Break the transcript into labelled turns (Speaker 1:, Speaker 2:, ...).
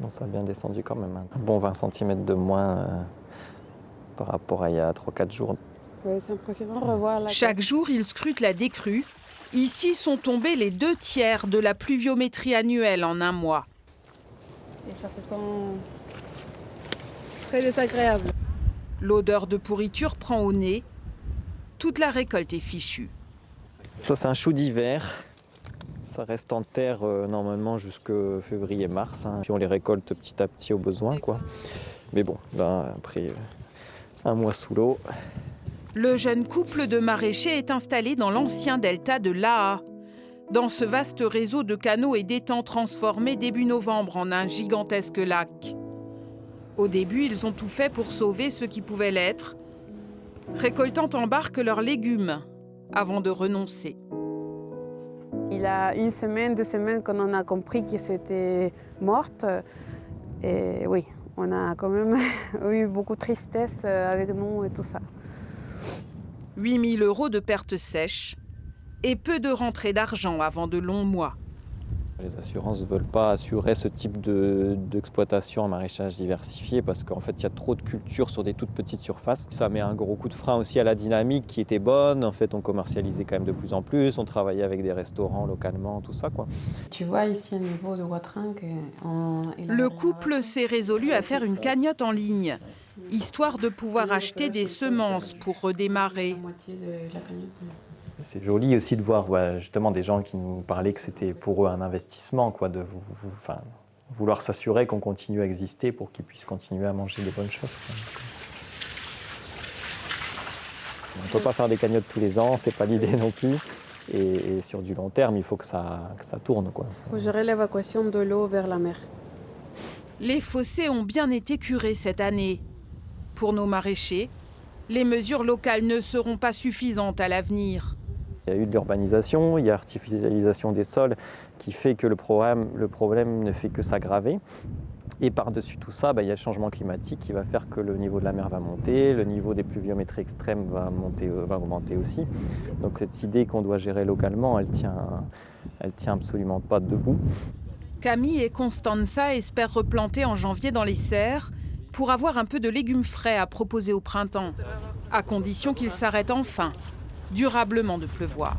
Speaker 1: Bon, ça a bien descendu quand même. Un bon 20 cm de moins par rapport à il y a 3-4 jours.
Speaker 2: Ouais, c'est impressionnant de revoir la
Speaker 3: Chaque jour, ils scrutent la décrue. Ici sont tombés les 2/3 de la pluviométrie annuelle en un mois.
Speaker 2: et ça se sent très désagréable.
Speaker 3: L'odeur de pourriture prend au nez. Toute la récolte est fichue.
Speaker 1: Ça, c'est un chou d'hiver. Ça reste en terre normalement jusque février-mars. Puis on les récolte petit à petit au besoin, quoi. Mais bon, là, après un mois sous l'eau.
Speaker 3: Le jeune couple de maraîchers est installé dans l'ancien delta de l'Aa. Dans ce vaste réseau de canaux et d'étangs transformés début novembre en un gigantesque lac. Au début, ils ont tout fait pour sauver ce qui pouvait l'être, récoltant en barque leurs légumes avant de renoncer.
Speaker 2: Il y a 1 semaine, 2 semaines qu'on en a compris que c'était morte. Et oui, on a quand même eu beaucoup de tristesse avec nous et tout ça.
Speaker 3: 8 000 € de pertes sèches et peu de rentrées d'argent avant de longs mois.
Speaker 1: Les assurances ne veulent pas assurer ce type d'exploitation en maraîchage diversifié parce qu'en fait, il y a trop de cultures sur des toutes petites surfaces. Ça met un gros coup de frein aussi à la dynamique qui était bonne. En fait, on commercialisait quand même de plus en plus. On travaillait avec des restaurants localement, tout ça, quoi.
Speaker 2: Tu vois ici au niveau de Watrin que
Speaker 3: Le couple s'est résolu à faire une cagnotte en ligne, histoire de pouvoir acheter des semences pour redémarrer.
Speaker 1: C'est joli aussi de voir justement des gens qui nous parlaient que c'était pour eux un investissement, quoi, de vouloir s'assurer qu'on continue à exister pour qu'ils puissent continuer à manger des bonnes choses, quoi. On ne peut pas faire des cagnottes tous les ans, c'est pas l'idée non plus. Et sur du long terme, il faut que ça tourne, quoi.
Speaker 2: Il faut gérer l'évacuation de l'eau vers la mer.
Speaker 3: Les fossés ont bien été curés cette année. Pour nos maraîchers, les mesures locales ne seront pas suffisantes à l'avenir.
Speaker 1: Il y a eu de l'urbanisation, il y a l'artificialisation des sols qui fait que le problème ne fait que s'aggraver. Et par-dessus tout ça, il y a le changement climatique qui va faire que le niveau de la mer va monter, le niveau des pluviométries extrêmes va augmenter aussi. Donc cette idée qu'on doit gérer localement, elle tient absolument pas debout.
Speaker 3: Camille et Constanza espèrent replanter en janvier dans les serres pour avoir un peu de légumes frais à proposer au printemps, à condition qu'il s'arrête enfin durablement de pleuvoir.